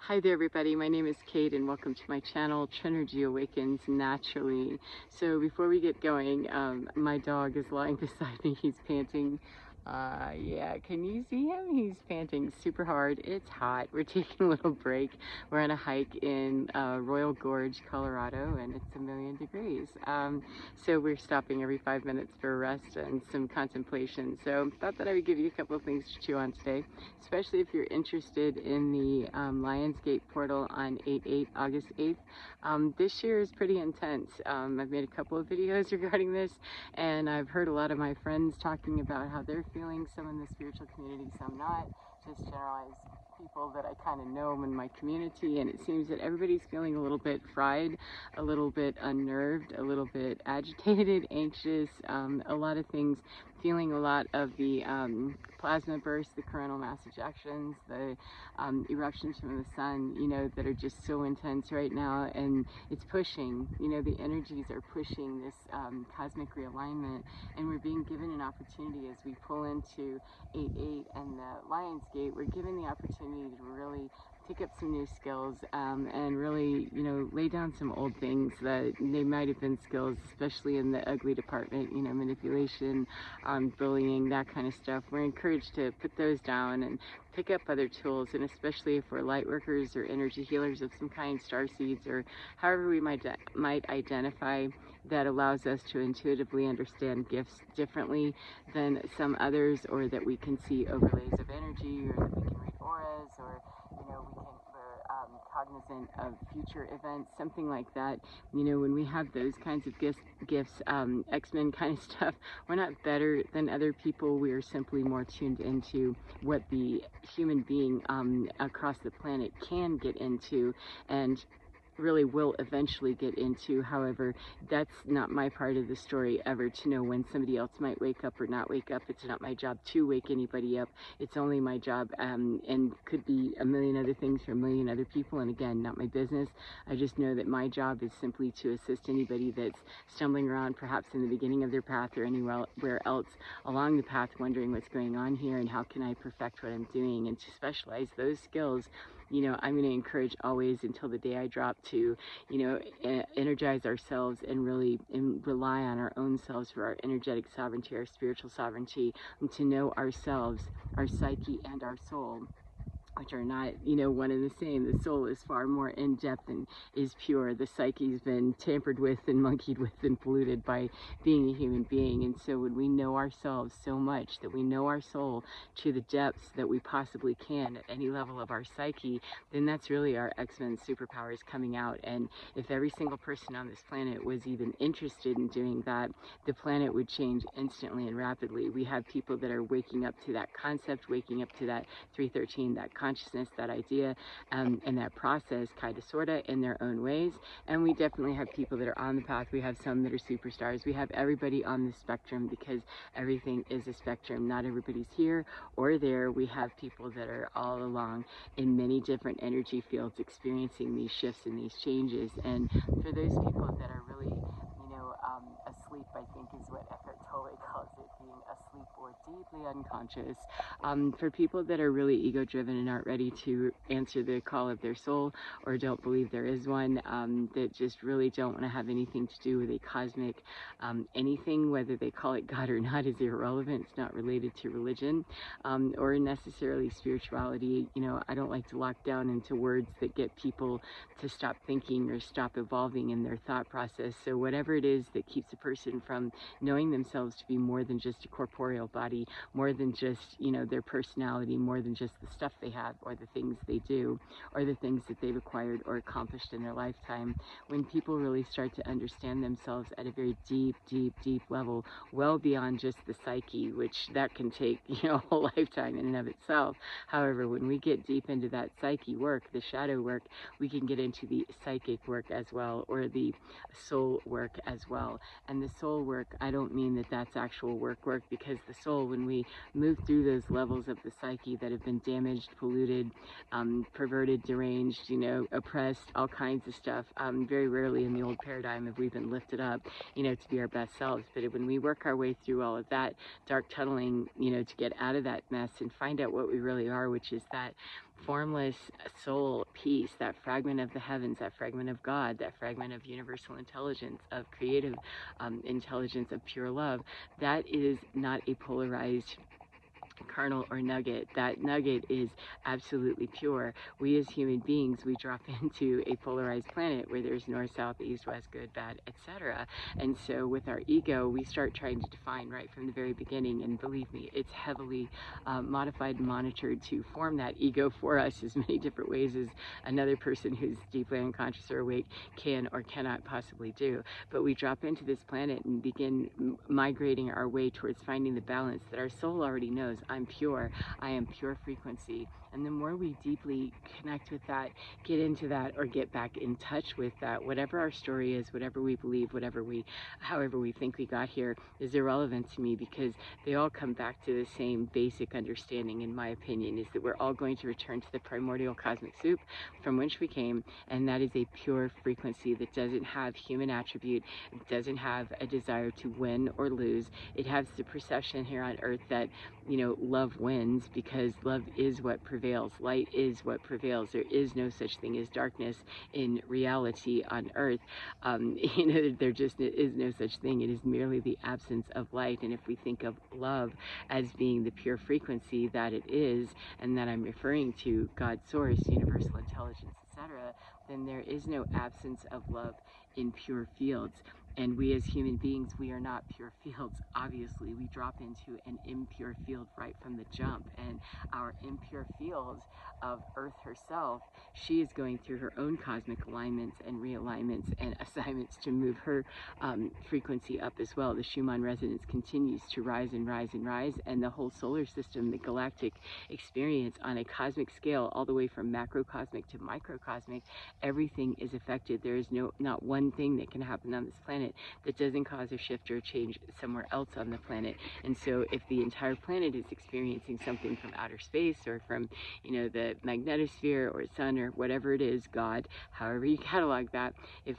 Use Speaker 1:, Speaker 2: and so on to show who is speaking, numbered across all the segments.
Speaker 1: Hi there everybody, my name is Kate and welcome to my channel, Trinergy Awakens Naturally. So before we get going, my dog is lying beside me, he's panting. Yeah, can you see him? He's panting super hard. It's hot. We're taking a little break. We're on a hike in Royal Gorge, Colorado, and it's 1,000,000 degrees. So we're stopping every 5 minutes for a rest and some contemplation. So thought that I would give you a couple of things to chew on today, especially if you're interested in the Lionsgate portal on August 8th. This year is pretty intense. I've made a couple of videos regarding this, and I've heard a lot of my friends talking about how they're feeling, some in the spiritual community, some not, just generalized people that I kind of know in my community, and it seems that everybody's feeling a little bit fried, a little bit unnerved, a little bit agitated, anxious, a lot of things, feeling a lot of the plasma bursts, the coronal mass ejections, the eruptions from the sun, you know, that are just so intense right now, and it's pushing, you know, the energies are pushing this cosmic realignment, and we're being given an opportunity as we pull into 8/8 and the Lionsgate. We're given the opportunity to really pick up some new skills and really, you know, lay down some old things that they might have been skills, especially in the ugly department, you know, manipulation, bullying, that kind of stuff. We're encouraged to put those down and pick up other tools, and especially if we're light workers or energy healers of some kind, star seeds, or however we might identify, that allows us to intuitively understand gifts differently than some others, or that we can see overlays of energy, or that we can read auras, or, you know, we're cognizant of future events, something like that. You know, when we have those kinds of gifts, X-Men kind of stuff, we're not better than other people. We are simply more tuned into what the human being across the planet can get into, and really will eventually get into. However, that's not my part of the story ever, to know when somebody else might wake up or not wake up. It's not my job to wake anybody up. It's only my job, and could be a million other things for a million other people, and again, not my business. I just know that my job is simply to assist anybody that's stumbling around, perhaps in the beginning of their path or anywhere else along the path, wondering what's going on here and how can I perfect what I'm doing, and to specialize those skills. You know, I'm going to encourage always, until the day I drop, to, you know, energize ourselves and really rely on our own selves for our energetic sovereignty, our spiritual sovereignty, and to know ourselves, our psyche, and our soul, which are not, you know, one and the same. The soul is far more in-depth and is pure. The psyche's been tampered with and monkeyed with and polluted by being a human being. And so when we know ourselves so much, that we know our soul to the depths that we possibly can at any level of our psyche, then that's really our X-Men superpowers coming out. And if every single person on this planet was even interested in doing that, the planet would change instantly and rapidly. We have people that are waking up to that concept, waking up to that 313, that consciousness, that idea, and that process, kind of, sort of, in their own ways. And we definitely have people that are on the path. We have some that are superstars. We have everybody on the spectrum, because everything is a spectrum. Not everybody's here or there. We have people that are all along in many different energy fields, experiencing these shifts and these changes. And for those people that are really, you know, asleep, I think is what Eckhart Tolle calls it, being asleep or deeply unconscious. For people that are really ego-driven and aren't ready to answer the call of their soul, or don't believe there is one, that just really don't want to have anything to do with a cosmic anything, whether they call it God or not is irrelevant. It's not related to religion or necessarily spirituality. You know, I don't like to lock down into words that get people to stop thinking or stop evolving in their thought process. So whatever it is that keeps a person from knowing themselves to be more than just a corporeal body, more than just, you know, their personality, more than just the stuff they have or the things they do or the things that they've acquired or accomplished in their lifetime, when people really start to understand themselves at a very deep level, well beyond just the psyche, which that can take, you know, a whole lifetime in and of itself. However, when we get deep into that psyche work, the shadow work, we can get into the psychic work as well, or the soul work as well. And the soul work, I don't mean that that's actual work, because the soul, when we move through those levels of the psyche that have been damaged, polluted, perverted, deranged, you know, oppressed, all kinds of stuff, very rarely in the old paradigm have we been lifted up, you know, to be our best selves. But when we work our way through all of that dark tunneling, you know, to get out of that mess and find out what we really are, which is that formless soul piece, that fragment of the heavens, that fragment of God, that fragment of universal intelligence, of creative intelligence, of pure love, that is not a polarized kernel or nugget. That nugget is absolutely pure. We as human beings, we drop into a polarized planet where there's north, south, east, west, good, bad, etc. And so with our ego, we start trying to define right from the very beginning, and believe me, it's heavily modified and monitored to form that ego for us as many different ways as another person who's deeply unconscious or awake can or cannot possibly do. But we drop into this planet and begin migrating our way towards finding the balance that our soul already knows. I'm pure. I am pure frequency. And the more we deeply connect with that, get into that, or get back in touch with that, whatever our story is, whatever we believe, however we think we got here, is irrelevant to me, because they all come back to the same basic understanding, in my opinion, is that we're all going to return to the primordial cosmic soup from which we came, and that is a pure frequency that doesn't have human attribute, it doesn't have a desire to win or lose. It has the perception here on earth that, you know, love wins, because love is what prevails. Light is what prevails. There is no such thing as darkness in reality on earth. You know, there just is no such thing. It is merely the absence of light. And if we think of love as being the pure frequency that it is, and that I'm referring to God's source, universal intelligence, etc., then there is no absence of love in pure fields. And we as human beings, we are not pure fields. Obviously, we drop into an impure field right from the jump. And our impure field of Earth herself, she is going through her own cosmic alignments and realignments and assignments to move her frequency up as well. The Schumann resonance continues to rise and rise and rise, and the whole solar system, the galactic experience on a cosmic scale, all the way from macrocosmic to microcosmic, everything is affected. There is not one thing that can happen on this planet that doesn't cause a shift or a change somewhere else on the planet. And so if the entire planet is experiencing something from outer space, or from, you know, the magnetosphere or sun or whatever it is, God, however you catalog that, if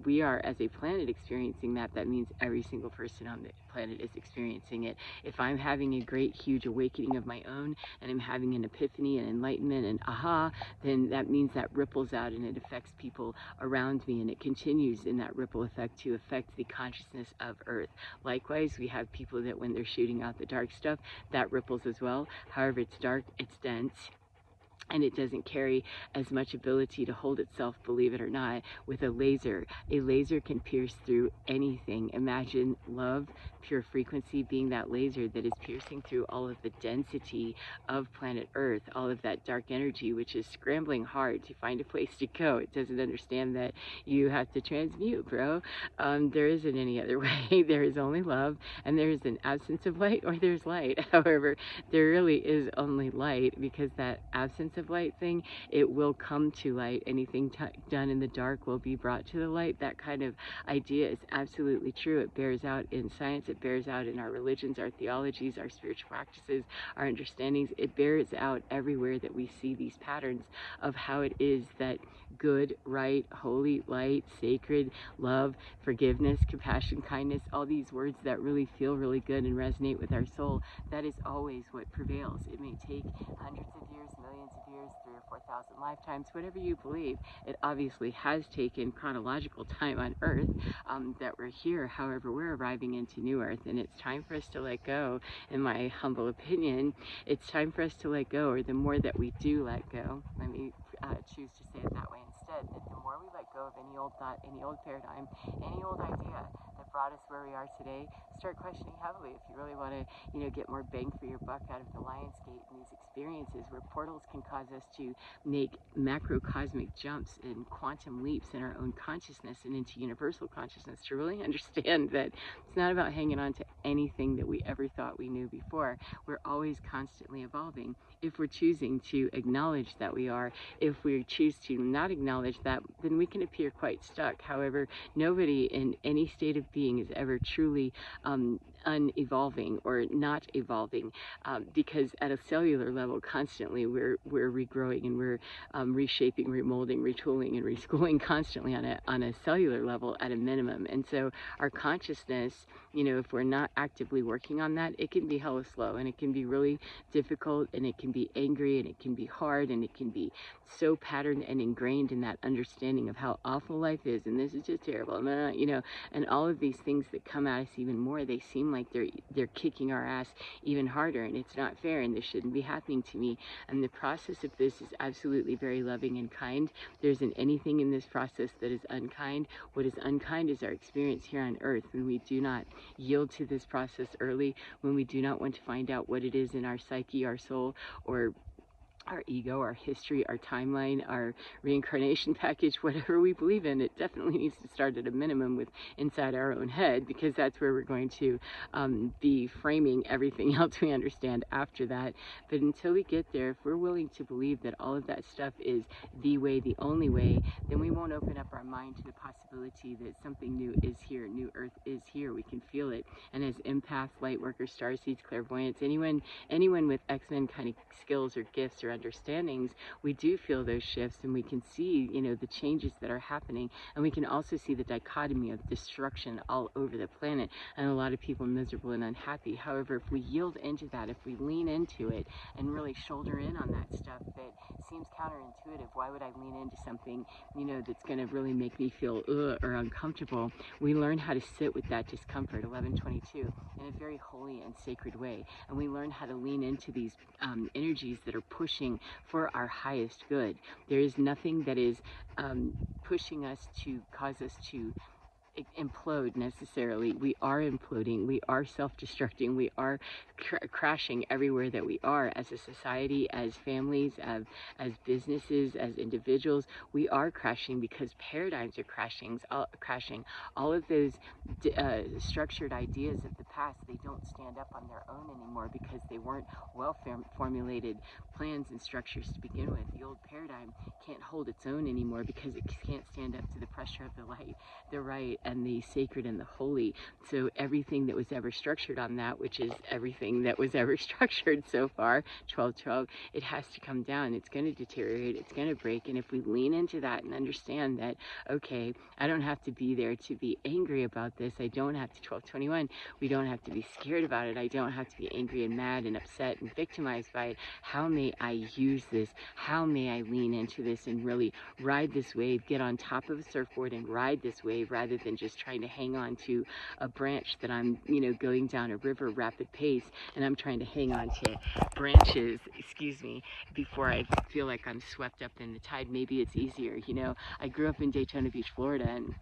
Speaker 1: we are as a planet experiencing that, that means every single person on the planet is experiencing it. If I'm having a great huge awakening of my own, and I'm having an epiphany and enlightenment and aha, then that means that ripples out and it affects people around me, and it continues in that ripple effect to affect the consciousness of Earth. Likewise, we have people that when they're shooting out the dark stuff, that ripples as well. However, it's dark, it's dense, and it doesn't carry as much ability to hold itself, believe it or not, with a laser. A laser can pierce through anything. Imagine love, pure frequency, being that laser that is piercing through all of the density of planet Earth, all of that dark energy, which is scrambling hard to find a place to go. It doesn't understand that you have to transmute, bro. There isn't any other way. There is only love, and there is an absence of light, or there's light. However, there really is only light, because that absence of light thing, it will come to light. Anything done in the dark will be brought to the light. That kind of idea is absolutely true. It bears out in science, it bears out in our religions, our theologies, our spiritual practices, our understandings. It bears out everywhere that we see these patterns of how it is that good, right, holy, light, sacred, love, forgiveness, compassion, kindness, all these words that really feel really good and resonate with our soul, that is always what prevails. It may take hundreds of years, millions of years, 3,000 or 4,000 lifetimes, whatever you believe. It obviously has taken chronological time on Earth that we're here. However, we're arriving into New Earth, and it's time for us to let go. In my humble opinion, it's time for us to let go, or the more that we do let go, let me choose to say it that way instead, that the more we let go of any old thought, any old paradigm, any old idea that brought us where we are today, start questioning heavily if you really want to, you know, get more bang for your buck out of the Lionsgate and these experiences where portals can cause us to make macrocosmic jumps and quantum leaps in our own consciousness and into universal consciousness, to really understand that it's not about hanging on to anything that we ever thought we knew before. We're always constantly evolving. If we're choosing to acknowledge that we are, if we choose to not acknowledge that, then we can appear quite stuck. However, nobody in any state of being is ever truly unevolving or not evolving, because at a cellular level constantly we're regrowing and we're reshaping, remolding, retooling, and reschooling constantly on a cellular level at a minimum. And so our consciousness, you know, if we're not actively working on that, it can be hella slow and it can be really difficult and it can be angry and it can be hard and it can be so patterned and ingrained in that understanding of how awful life is and this is just terrible, you know, and all of these things that come at us even more, they seem like they're kicking our ass even harder, and it's not fair and this shouldn't be happening to me. And the process of this is absolutely very loving and kind. There isn't anything in this process that is unkind. What is unkind is our experience here on earth when we do not yield to this process early, when we do not want to find out what it is in our psyche, our soul, or our ego, our history, our timeline, our reincarnation package, whatever we believe in. It definitely needs to start at a minimum with inside our own head, because that's where we're going to be framing everything else we understand after that. But until we get there, if we're willing to believe that all of that stuff is the way, the only way, then we won't open up our mind to the possibility that something new is here, new earth is here. We can feel it. And as empaths, light workers, starseeds, clairvoyants, anyone with X-Men kind of skills or gifts or understandings, we do feel those shifts and we can see, you know, the changes that are happening, and we can also see the dichotomy of destruction all over the planet and a lot of people miserable and unhappy. However, if we yield into that, if we lean into it and really shoulder in on that stuff that seems counterintuitive, why would I lean into something, you know, that's going to really make me feel or uncomfortable? We learn how to sit with that discomfort, 1122, in a very holy and sacred way, and we learn how to lean into these energies that are pushing for our highest good. There is nothing that is pushing us to cause us to implode necessarily. We are imploding, we are self-destructing, we are crashing everywhere that we are as a society, as families, as businesses, as individuals. We are crashing because paradigms are crashing. All of those structured ideas of the past, they don't stand up on their own anymore because they weren't well formulated plans and structures to begin with. The old paradigm can't hold its own anymore because it can't stand up to the pressure of the light, the right, and the sacred and the holy. So everything that was ever structured on that, which is everything that was ever structured so far, 1212, it has to come down. It's going to deteriorate, it's going to break. And if we lean into that and understand that, okay, I don't have to be there to be angry about this, I don't have to, 1221, we don't have to be scared about it, I don't have to be angry and mad and upset and victimized by it. How may I use this? How may I lean into this and really ride this wave, get on top of a surfboard and ride this wave, rather than just trying to hang on to a branch that I'm, you know, going down a river rapid pace, and I'm trying to hang on to branches, excuse me, before I feel like I'm swept up in the tide. Maybe it's easier, you know. I grew up in Daytona Beach, Florida, and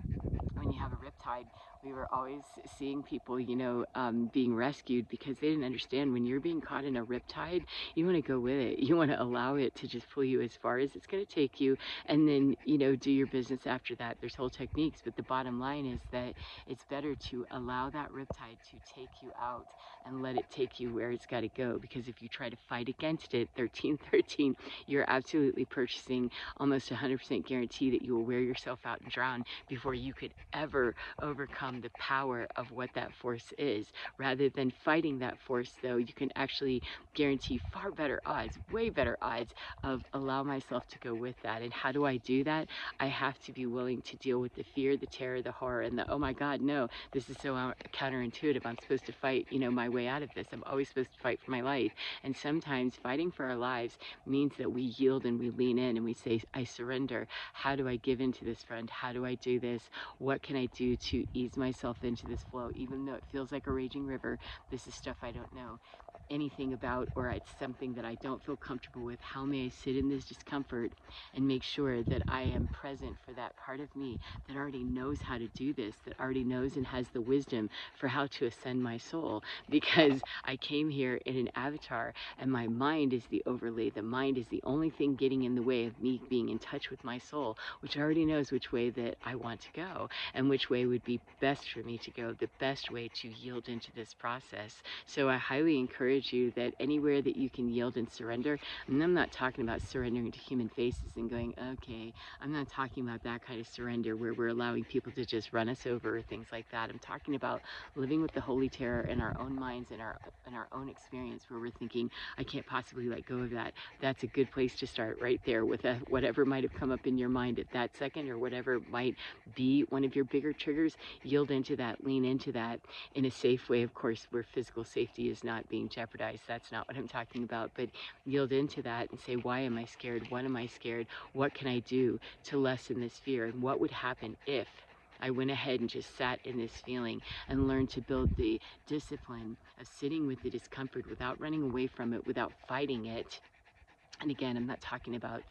Speaker 1: when you have a riptide, we were always seeing people, you know, being rescued because they didn't understand when you're being caught in a riptide, you want to go with it. You want to allow it to just pull you as far as it's going to take you, and then, you know, do your business after that. There's whole techniques, but the bottom line is that it's better to allow that riptide to take you out and let it take you where it's got to go, because if you try to fight against it, 1313, you're absolutely purchasing almost 100% guarantee that you will wear yourself out and drown before you could ever overcome the power of what that force is. Rather than fighting that force, though, you can actually guarantee far better odds, way better odds of allow myself to go with that. And how do I do that? I have to be willing to deal with the fear, the terror, the horror, and the, oh my God, no, this is so counterintuitive. I'm supposed to fight, you know, my way out of this. I'm always supposed to fight for my life. And sometimes fighting for our lives means that we yield and we lean in and we say, I surrender. How do I give into this, friend? How do I do this? What can I do to ease myself into this flow? Even though it feels like a raging river, this is stuff I don't know anything about, or it's something that I don't feel comfortable with. How may I sit in this discomfort and make sure that I am present for that part of me that already knows how to do this, that already knows and has the wisdom for how to ascend my soul? Because I came here in an avatar and my mind is the overlay. The mind is the only thing getting in the way of me being in touch with my soul, which already knows which way that I want to go and which way would be best for me to go, the best way to yield into this process. So I highly encourage encourage you that anywhere that you can yield and surrender, and I'm not talking about surrendering to human faces and going, okay, I'm not talking about that kind of surrender where we're allowing people to just run us over or things like that. I'm talking about living with the holy terror in our own minds and our own experience, where we're thinking, I can't possibly let go of that. That's a good place to start, right there with whatever might have come up in your mind at that second, or whatever might be one of your bigger triggers. Yield into that, lean into that in a safe way, of course, where physical safety is not being jeopardized. That's not what I'm talking about, but yield into that and say, why am I scared? What am I scared? What can I do to lessen this fear? And what would happen if I went ahead and just sat in this feeling and learned to build the discipline of sitting with the discomfort without running away from it, without fighting it? And again, I'm not talking about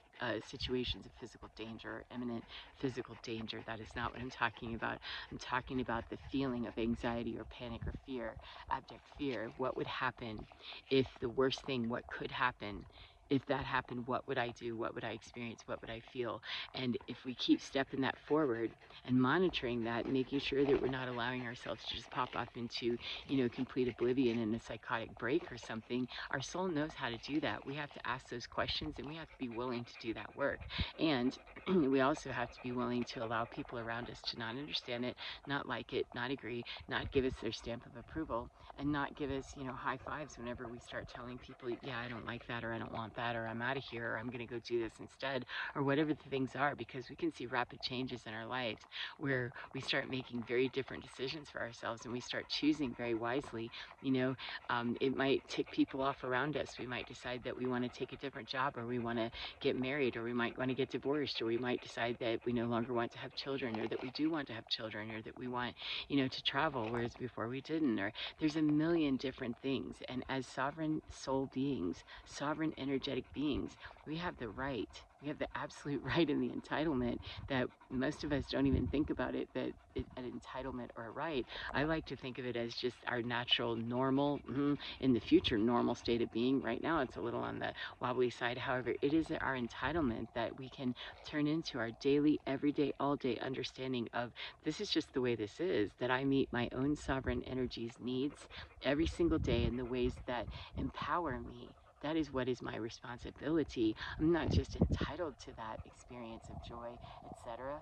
Speaker 1: situations of physical danger, imminent physical danger. That is not what I'm talking about. I'm talking about the feeling of anxiety or panic or fear, abject fear. What would happen if the worst thing, what could happen? If that happened, what would I do? What would I experience? What would I feel? And if we keep stepping that forward and monitoring that, making sure that we're not allowing ourselves to just pop off into, complete oblivion in a psychotic break or something, our soul knows how to do that. We have to ask those questions, and we have to be willing to do that work. And we also have to be willing to allow people around us to not understand it, not like it, not agree, not give us their stamp of approval, and not give us, high fives whenever we start telling people, yeah, I don't like that, or I don't want that, or I'm out of here, or I'm going to go do this instead, or whatever the things are, because we can see rapid changes in our lives where we start making very different decisions for ourselves, and we start choosing very wisely. It might tick people off around us. We might decide that we want to take a different job, or we want to get married, or we might want to get divorced, or we might decide that we no longer want to have children, or that we do want to have children, or that we want, to travel, whereas before we didn't, or there's a million different things. And as sovereign soul beings, sovereign energetic beings, we have the right, we have the absolute right and the entitlement that most of us don't even think about it, that an entitlement or a right. I like to think of it as just our natural, normal, in the future, normal state of being. Right now, it's a little on the wobbly side. However, it is our entitlement that we can turn into our daily, everyday, all day understanding of, this is just the way this is, that I meet my own sovereign energy's needs every single day in the ways that empower me. That is what is my responsibility. I'm not just entitled to that experience of joy, etc.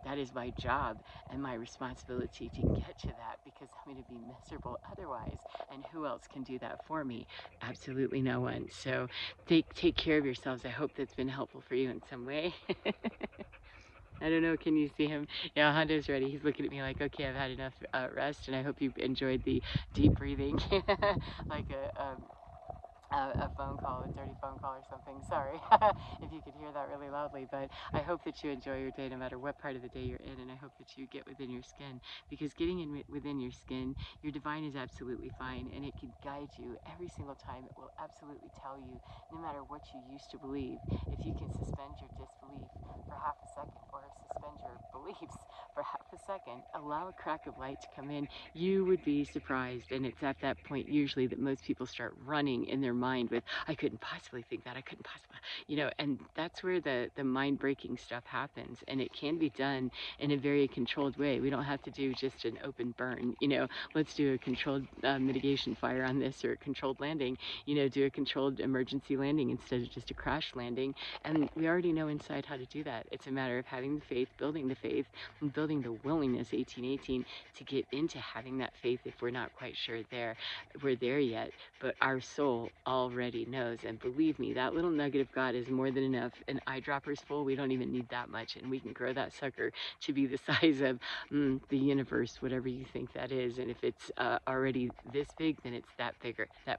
Speaker 1: That is my job and my responsibility to get to that, because I'm going to be miserable otherwise. And who else can do that for me? Absolutely no one. So take care of yourselves. I hope that's been helpful for you in some way. I don't know, can you see him? Yeah, Hondo's ready. He's looking at me like, okay, I've had enough rest, and I hope you enjoyed the deep breathing, like a phone call, a dirty phone call or something. Sorry if you could hear that really loudly, but I hope that you enjoy your day no matter what part of the day you're in, and I hope that you get within your skin, because getting in within your skin, your divine is absolutely fine, and it can guide you every single time. It will absolutely tell you, no matter what you used to believe, if you can suspend your disbelief for half a second, or suspend your beliefs for half a second, allow a crack of light to come in, you would be surprised. And it's at that point usually that most people start running in their mind with, I couldn't possibly think that, I couldn't possibly, and that's where the mind breaking stuff happens. And it can be done in a very controlled way. We don't have to do just an open burn, let's do a controlled mitigation fire on this, or a controlled landing, do a controlled emergency landing instead of just a crash landing. And we already know inside how to do that. It's a matter of having the faith, and building the willingness, 1818, to get into having that faith if we're not quite sure we're there yet. But our soul already knows, and believe me, that little nugget of God is more than enough. An eyedropper's full, we don't even need that much, and we can grow that sucker to be the size of the universe, whatever you think that is. And if it's already this big, then it's that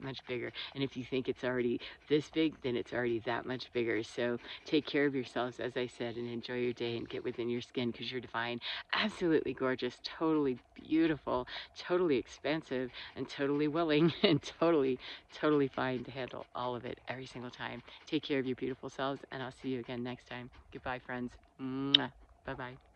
Speaker 1: much bigger. And if you think it's already this big, then it's already that much bigger. So take care of yourselves, as I said, and enjoy your day, and get within your skin, because you're divine, absolutely gorgeous, totally beautiful, totally expansive, and totally willing, and totally fine to handle all of it every single time. Take care of your beautiful selves, and I'll see you again next time. Goodbye, friends. Bye bye.